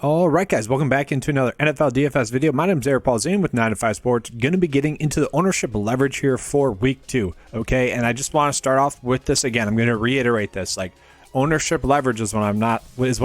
All right, guys, welcome back into another NFL DFS video. My name is Eric Paulzine with 9 to 5 Sports. Going to be getting into the ownership leverage here for week 2, okay? And I just want to start off with this again. I'm going to reiterate this, like ownership leverage is what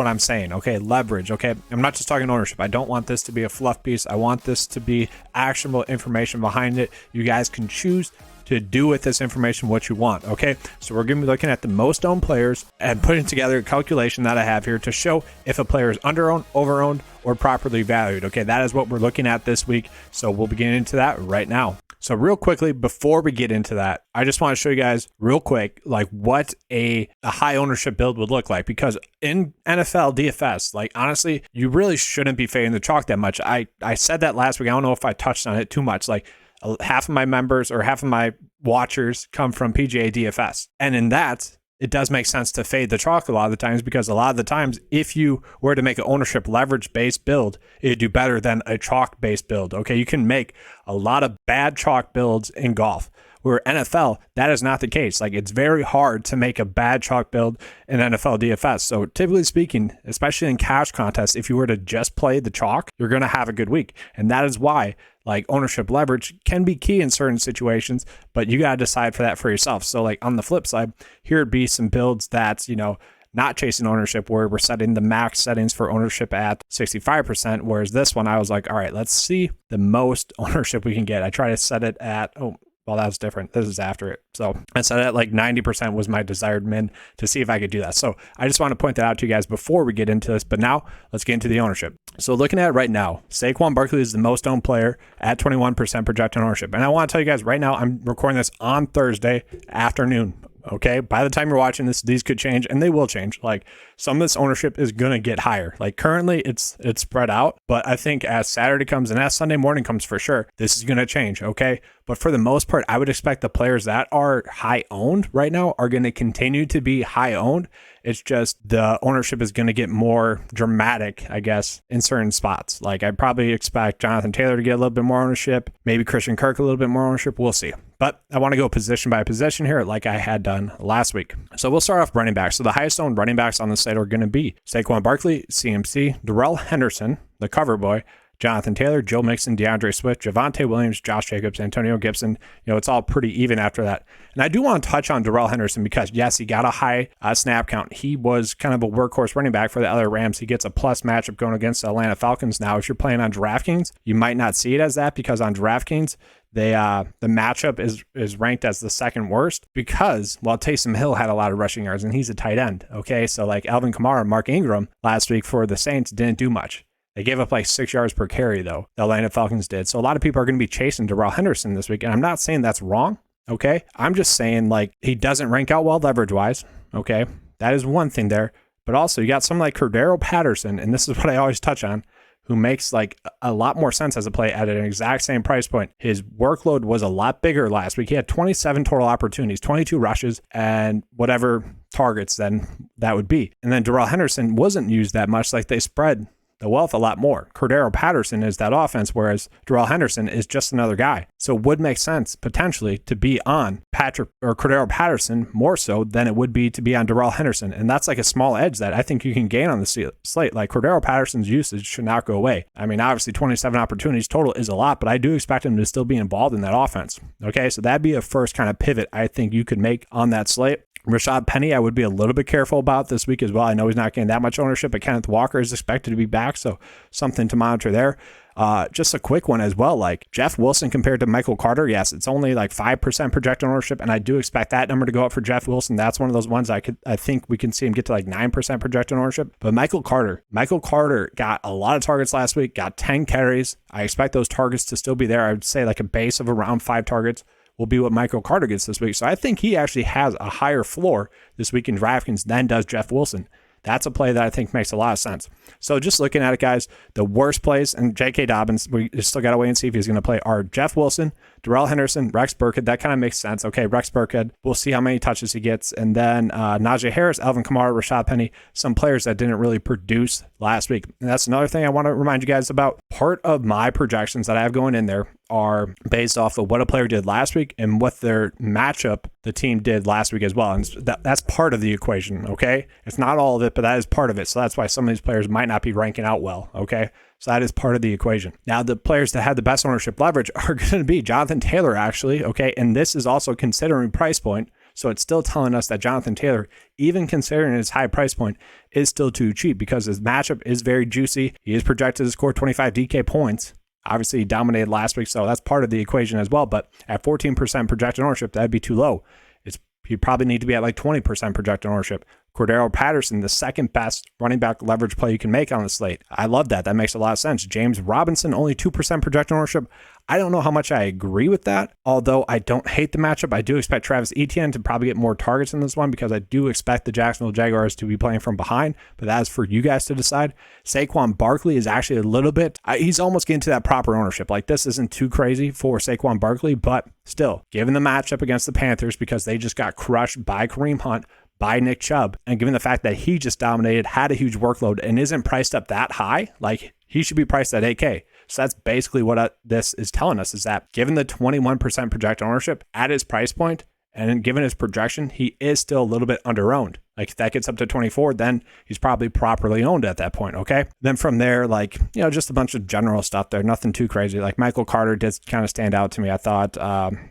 I'm saying, okay? Leverage, okay? I'm not just talking ownership. I don't want this to be a fluff piece. I want this to be actionable information behind it. You guys can choose to do with this information what you want, okay? So we're going to be looking at the most owned players and putting together a calculation that I have here to show if a player is under-owned, over-owned, or properly valued, okay? That is what we're looking at this week, so we'll be getting into that right now. So real quickly, before we get into that, I just want to show you guys real quick, like what a high ownership build would look like, because in NFL DFS, like honestly, you really shouldn't be fading the chalk that much. I said that last week. I don't know if I touched on it too much. Like half of my members or half of my watchers come from PGA DFS. And in that, it does make sense to fade the chalk a lot of the times, because a lot of the times, if you were to make an ownership leverage based build, it'd do better than a chalk based build. Okay, you can make a lot of bad chalk builds in golf. Where NFL, that is not the case. Like, it's very hard to make a bad chalk build in NFL DFS. So typically speaking, especially in cash contests, if you were to just play the chalk, you're going to have a good week. And that is why like ownership leverage can be key in certain situations, but you got to decide for that for yourself. So like on the flip side, here would be some builds that's, not chasing ownership, where we're setting the max settings for ownership at 65%. Whereas this one, I was like, all right, let's see the most ownership we can get. I try to set it at, well, that was different. This is after it. So I set it at like 90% was my desired min to see if I could do that. So I just want to point that out to you guys before we get into this. But now let's get into the ownership. So looking at it right now, Saquon Barkley is the most owned player at 21% projected ownership. And I want to tell you guys right now, I'm recording this on Thursday afternoon. Okay, by the time you're watching this, these could change, and they will change. Like, some of this ownership is going to get higher. Like, currently it's spread out, but I think as Saturday comes and as Sunday morning comes, for sure, this is going to change. Okay, but for the most part, I would expect the players that are high owned right now are going to continue to be high owned. It's just the ownership is going to get more dramatic, I guess, in certain spots. Like, I'd probably expect Jonathan Taylor to get a little bit more ownership, maybe Christian Kirk a little bit more ownership. We'll see. But I want to go position by position here like I had done last week. So we'll start off running backs. So the highest owned running backs on the site are going to be Saquon Barkley, CMC, Darrell Henderson, the cover boy, Jonathan Taylor, Joe Mixon, DeAndre Swift, Javonte Williams, Josh Jacobs, Antonio Gibson. It's all pretty even after that. And I do want to touch on Darrell Henderson because, yes, he got a high snap count. He was kind of a workhorse running back for the other Rams. He gets a plus matchup going against the Atlanta Falcons. Now, if you're playing on DraftKings, you might not see it as that, because on DraftKings, the matchup is ranked as the second worst because, well, Taysom Hill had a lot of rushing yards and he's a tight end. Okay, so like Alvin Kamara and Mark Ingram last week for the Saints didn't do much. They gave up like 6 yards per carry, though. The Atlanta Falcons did. So a lot of people are going to be chasing Darrell Henderson this week. And I'm not saying that's wrong, okay? I'm just saying, like, he doesn't rank out well leverage-wise, okay? That is one thing there. But also, you got someone like Cordero Patterson, and this is what I always touch on, who makes like a lot more sense as a play at an exact same price point. His workload was a lot bigger last week. He had 27 total opportunities, 22 rushes, and whatever targets then that would be. And then Darrell Henderson wasn't used that much. Like, they spread the wealth a lot more. Cordero Patterson is that offense, whereas Darrell Henderson is just another guy. So it would make sense potentially to be on Patrick or Cordero Patterson more so than it would be to be on Darrell Henderson. And that's like a small edge that I think you can gain on the slate. Like, Cordero Patterson's usage should not go away. I mean, obviously 27 opportunities total is a lot, but I do expect him to still be involved in that offense. Okay, so that'd be a first kind of pivot I think you could make on that slate. Rashad Penny, I would be a little bit careful about this week as well. I know he's not getting that much ownership, but Kenneth Walker is expected to be back, so something to monitor there. Just a quick one as well, like Jeff Wilson compared to Michael Carter. Yes, it's only like 5% projected ownership, and I do expect that number to go up for Jeff Wilson. That's one of those ones I think we can see him get to like 9% projected ownership. But Michael Carter got a lot of targets last week, got 10 carries. I expect those targets to still be there. I would say like a base of around 5 targets will be what Michael Carter gets this week. So I think he actually has a higher floor this week in DraftKings than does Jeff Wilson. That's a play that I think makes a lot of sense. So just looking at it, guys, the worst plays, and J.K. Dobbins, we still got to wait and see if he's going to play, are Jeff Wilson, Darrell Henderson, Rex Burkhead, that kind of makes sense. Okay, Rex Burkhead, we'll see how many touches he gets. And then Najee Harris, Alvin Kamara, Rashad Penny, some players that didn't really produce last week. And that's another thing I want to remind you guys about. Part of my projections that I have going in there are based off of what a player did last week and what their matchup the team did last week as well. And that's part of the equation, okay? It's not all of it, but that is part of it. So that's why some of these players might not be ranking out well, okay? So that is part of the equation. Now, the players that had the best ownership leverage are going to be Jonathan Taylor, actually, okay? And this is also considering price point. So it's still telling us that Jonathan Taylor, even considering his high price point, is still too cheap because his matchup is very juicy. He is projected to score 25 DK points. Obviously, he dominated last week, so that's part of the equation as well. But at 14% projected ownership, that'd be too low. You probably need to be at like 20% projected ownership. Cordero Patterson, the second best running back leverage play you can make on the slate. I love that. That makes a lot of sense. James Robinson, only 2% projected ownership. I don't know how much I agree with that, although I don't hate the matchup. I do expect Travis Etienne to probably get more targets in this one because I do expect the Jacksonville Jaguars to be playing from behind, but that is for you guys to decide. Saquon Barkley is actually a little bit, he's almost getting to that proper ownership. Like, this isn't too crazy for Saquon Barkley, but still, given the matchup against the Panthers because they just got crushed by Kareem Hunt, by Nick Chubb, and given the fact that he just dominated, had a huge workload, and isn't priced up that high, like, he should be priced at 8K. So that's basically what this is telling us, is that given the 21% projected ownership at his price point, and given his projection, he is still a little bit under-owned. Like, if that gets up to 24, then he's probably properly owned at that point, okay? Then from there, like, just a bunch of general stuff there, nothing too crazy. Like, Michael Carter did kind of stand out to me. I thought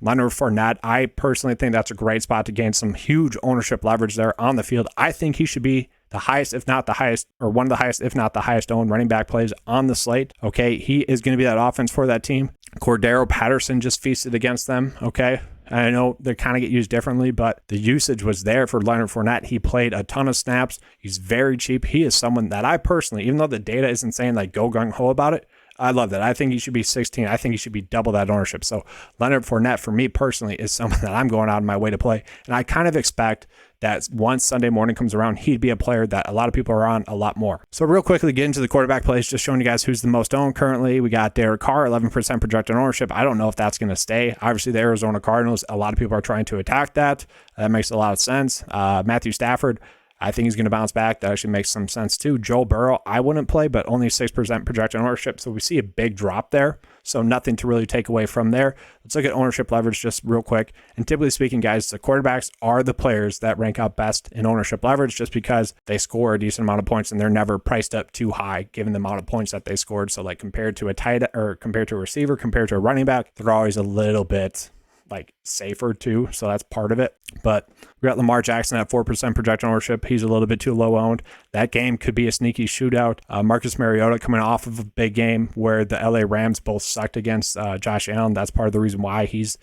Leonard Fournette, I personally think that's a great spot to gain some huge ownership leverage there on the field. I think he should be the highest, if not the highest, or one of the highest, if not the highest owned running back plays on the slate. Okay, he is going to be that offense for that team. Cordero Patterson just feasted against them, okay? I know they kind of get used differently, but the usage was there for Leonard Fournette. He played a ton of snaps. He's very cheap. He is someone that I personally, even though the data isn't saying like go gung-ho about it, I love that. I think he should be 16. I think he should be double that ownership. So Leonard Fournette, for me personally, is someone that I'm going out of my way to play. And I kind of expect that once Sunday morning comes around, he'd be a player that a lot of people are on a lot more. So real quickly, get into the quarterback plays, just showing you guys who's the most owned currently. We got Derek Carr, 11% projected ownership. I don't know if that's going to stay. Obviously, the Arizona Cardinals, a lot of people are trying to attack that. That makes a lot of sense. Matthew Stafford, I think he's going to bounce back. That actually makes some sense too. Joe Burrow, I wouldn't play, but only 6% projected ownership. So we see a big drop there. So nothing to really take away from there. Let's look at ownership leverage just real quick. And typically speaking, guys, the quarterbacks are the players that rank out best in ownership leverage just because they score a decent amount of points and they're never priced up too high given the amount of points that they scored. So like compared to a tight or compared to a receiver, compared to a running back, they're always a little bit like safer too. So that's part of it. But we got Lamar Jackson at 4% projected ownership. He's a little bit too low owned. That game could be a sneaky shootout. Marcus Mariota coming off of a big game where the LA Rams both sucked against Josh Allen. That's part of the reason why he's,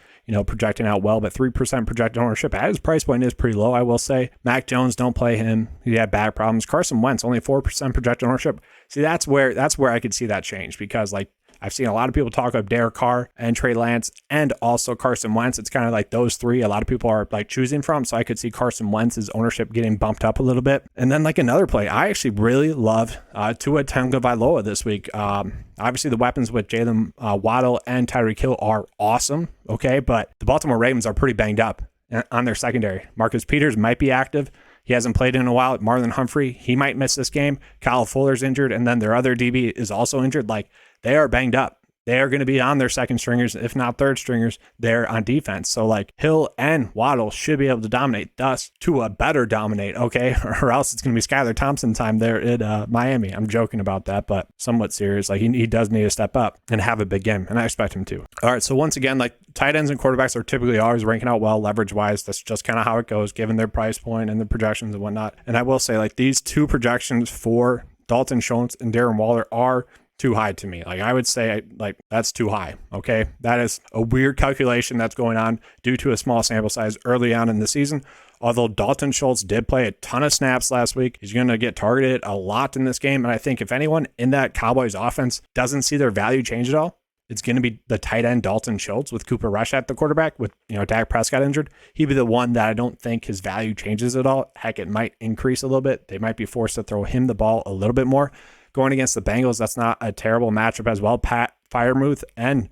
projecting out well, but 3% projected ownership at his price point is pretty low, I will say. Mac Jones, don't play him. He had back problems. Carson Wentz, only 4% projected ownership. See, that's where I could see that change because like I've seen a lot of people talk about Derek Carr and Trey Lance and also Carson Wentz. It's kind of like those three a lot of people are like choosing from. So I could see Carson Wentz's ownership getting bumped up a little bit. And then like another play, I actually really love Tua Tagovailoa this week. Obviously the weapons with Jalen Waddle and Tyreek Hill are awesome. Okay. But the Baltimore Ravens are pretty banged up on their secondary. Marcus Peters might be active. He hasn't played in a while. Marlon Humphrey, he might miss this game. Kyle Fuller's injured. And then their other DB is also injured. Like, they are banged up. They are going to be on their second stringers, if not third stringers, there on defense. So like Hill and Waddle should be able to dominate. Thus, Tua better dominate, okay? Or else it's going to be Skylar Thompson time there at Miami. I'm joking about that, but somewhat serious. Like he does need to step up and have a big game, and I expect him to. All right, so once again, like tight ends and quarterbacks are typically always ranking out well leverage-wise. That's just kind of how it goes, given their price point and the projections and whatnot. And I will say, like these two projections for Dalton Schultz and Darren Waller are too high to me. Like I would say like that's too high. Okay. That is a weird calculation that's going on due to a small sample size early on in the season. Although Dalton Schultz did play a ton of snaps last week, he's going to get targeted a lot in this game. And I think if anyone in that Cowboys offense doesn't see their value change at all, it's going to be the tight end Dalton Schultz with Cooper Rush at the quarterback with, Dak Prescott injured. He'd be the one that I don't think his value changes at all. Heck, it might increase a little bit. They might be forced to throw him the ball a little bit more. Going against the Bengals, that's not a terrible matchup as well. Pat Freiermuth and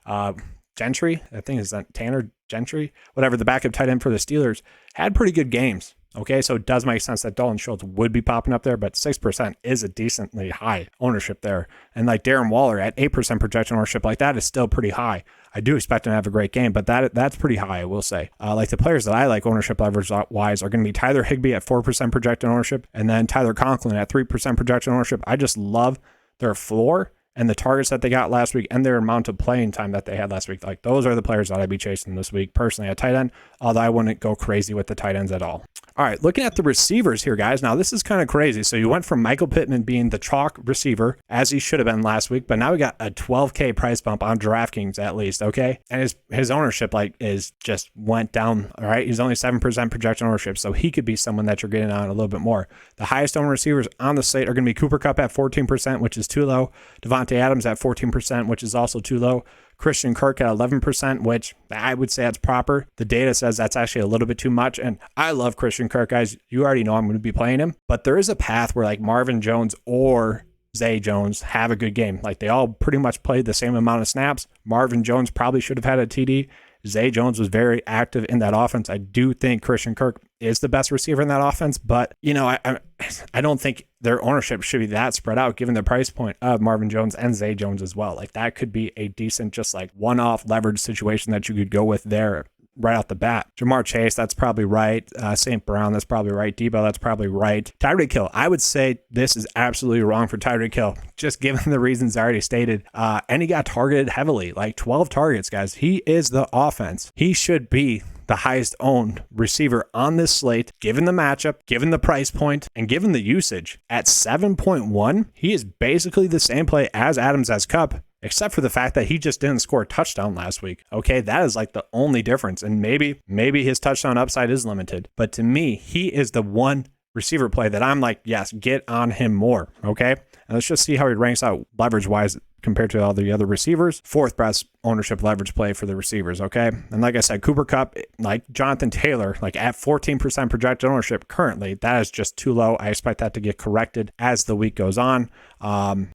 Gentry, I think is that Tanner Gentry, whatever, the backup tight end for the Steelers, had pretty good games. Okay, so it does make sense that Dalton Schultz would be popping up there, but 6% is a decently high ownership there. And like Darren Waller at 8% projection ownership, like that is still pretty high. I do expect him to have a great game, but that's pretty high, I will say. Like the players that I like ownership leverage-wise are going to be Tyler Higbee at 4% projected ownership, and then Tyler Conklin at 3% projection ownership. I just love their floor and the targets that they got last week and their amount of playing time that they had last week. Like those are the players that I'd be chasing this week personally at tight end, although I wouldn't go crazy with the tight ends at all. All right, looking at the receivers here, guys. Now, this is kind of crazy. So you went from Michael Pittman being the chalk receiver, as he should have been last week, but now we got a 12K price bump on DraftKings at least, okay? And his ownership is just went down, all right? He's only 7% projection ownership, so he could be someone that you're getting on a little bit more. The highest owned receivers on the slate are going to be Cooper Kupp at 14%, which is too low. Devontae Adams at 14%, which is also too low. Christian Kirk at 11%, which I would say that's proper. The data says that's actually a little bit too much. And I love Christian Kirk, guys. You already know I'm going to be playing him. But there is a path where like Marvin Jones or Zay Jones have a good game. Like they all pretty much played the same amount of snaps. Marvin Jones probably should have had a TD. Zay Jones was very active in that offense. I do think Christian Kirk is the best receiver in that offense, but I don't think their ownership should be that spread out given the price point of Marvin Jones and Zay Jones as well. Like that could be a decent, just like one-off leverage situation that you could go with there right off the bat. Jamar Chase, that's probably right. St. Brown, that's probably right. Debo, that's probably right. Tyreek Hill, I would say this is absolutely wrong for Tyreek Hill, just given the reasons I already stated. And he got targeted heavily, like 12 targets, guys. He is the offense. He should be the highest owned receiver on this slate, given the matchup, given the price point, and given the usage. At 7.1, he is basically the same play as Adams as Kupp, except for the fact that he just didn't score a touchdown last week. Okay, that is like the only difference. And maybe his touchdown upside is limited. But to me, he is the one receiver play that I'm like, yes, get on him more. Okay, and let's just see how he ranks out leverage-wise compared to all the other receivers. Fourth best ownership leverage play for the receivers, okay? And like I said, Cooper Kupp, like Jonathan Taylor, like at 14% projected ownership currently, that is just too low. I expect that to get corrected as the week goes on.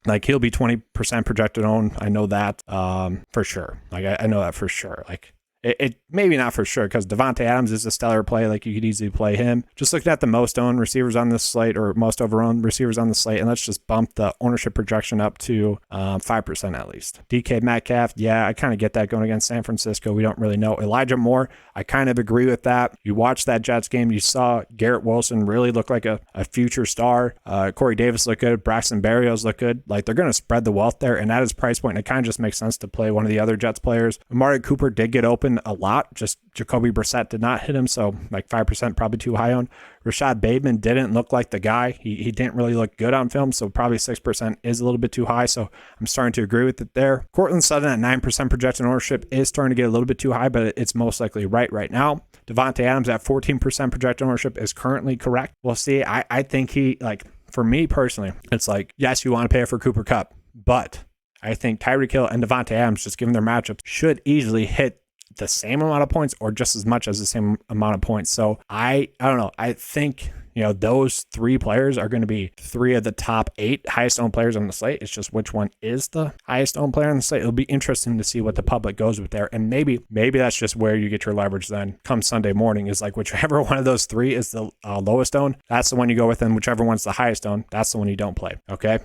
Like he'll be 20% projected owned. I know that for sure. Like I know that for sure. Like it maybe not for sure because Devontae Adams is a stellar play. Like you could easily play him. Just looking at the most owned receivers on this slate or most over-owned receivers on the slate, and let's just bump the ownership projection up to 5% at least. DK Metcalf, yeah, I kind of get that going against San Francisco. We don't really know. Elijah Moore, I kind of agree with that. You watched that Jets game, you saw Garrett Wilson really look like a future star. Corey Davis looked good. Braxton Berrios looked good. Like they're going to spread the wealth there, and at his price point, it kind of just makes sense to play one of the other Jets players. Amari Cooper did get open a lot, just Jacoby Brissett did not hit him, so like 5% probably too high on. Rashad Bateman didn't look like the guy. He didn't really look good on film, so probably 6% is a little bit too high, so I'm starting to agree with it there. Cortland Sutton at 9% projected ownership is starting to get a little bit too high, but it's most likely right now. Devontae Adams at 14% projected ownership is currently correct. We'll see. I think he, like, for me personally, it's like, yes, you want to pay for Cooper Kupp, but I think Tyreek Hill and Devontae Adams, just given their matchups, should easily hit the same amount of points or just as much as the same amount of points. So I don't know. I think, those three players are going to be three of the top 8 highest owned players on the slate. It's just which one is the highest owned player on the slate. It'll be interesting to see what the public goes with there. And maybe that's just where you get your leverage then come Sunday morning, is like whichever one of those three is the lowest owned, that's the one you go with, and whichever one's the highest owned, that's the one you don't play. Okay.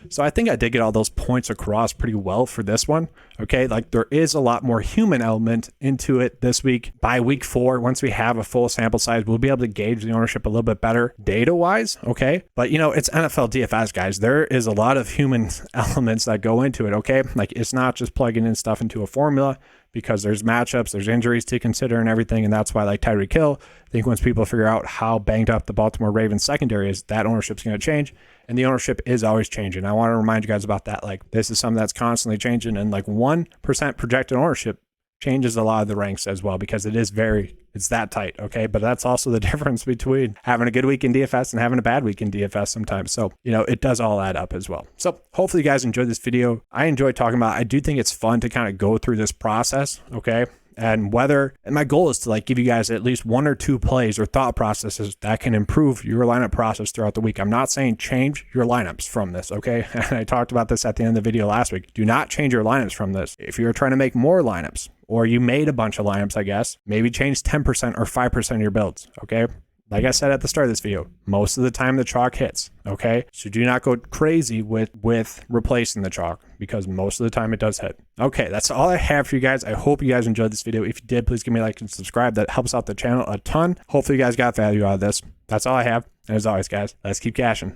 So I think I did get all those points across pretty well for this one. Okay, like there is a lot more human element into it this week. By week 4, once we have a full sample size, we'll be able to gauge the ownership a little bit better data-wise, okay? But, it's NFL DFS, guys. There is a lot of human elements that go into it, okay? Like it's not just plugging in stuff into a formula, because there's matchups, there's injuries to consider and everything, and that's why, like Tyreek Hill, I think once people figure out how banged up the Baltimore Ravens secondary is, that ownership's going to change, and the ownership is always changing. I want to remind you guys about that. Like, this is something that's constantly changing, and like 1% projected ownership changes a lot of the ranks as well, because it's that tight, okay? But that's also the difference between having a good week in DFS and having a bad week in DFS sometimes. So, it does all add up as well. So hopefully you guys enjoyed this video. I enjoyed talking about it. I do think it's fun to kind of go through this process, okay? And my goal is to like give you guys at least 1 or 2 plays or thought processes that can improve your lineup process throughout the week. I'm not saying change your lineups from this, okay? And I talked about this at the end of the video last week. Do not change your lineups from this. If you're trying to make more lineups, or you made a bunch of lineups, I guess, maybe change 10% or 5% of your builds, okay? Like I said at the start of this video, most of the time the chalk hits, okay? So do not go crazy with replacing the chalk, because most of the time it does hit. Okay, that's all I have for you guys. I hope you guys enjoyed this video. If you did, please give me a like and subscribe. That helps out the channel a ton. Hopefully you guys got value out of this. That's all I have. And as always, guys, let's keep cashing.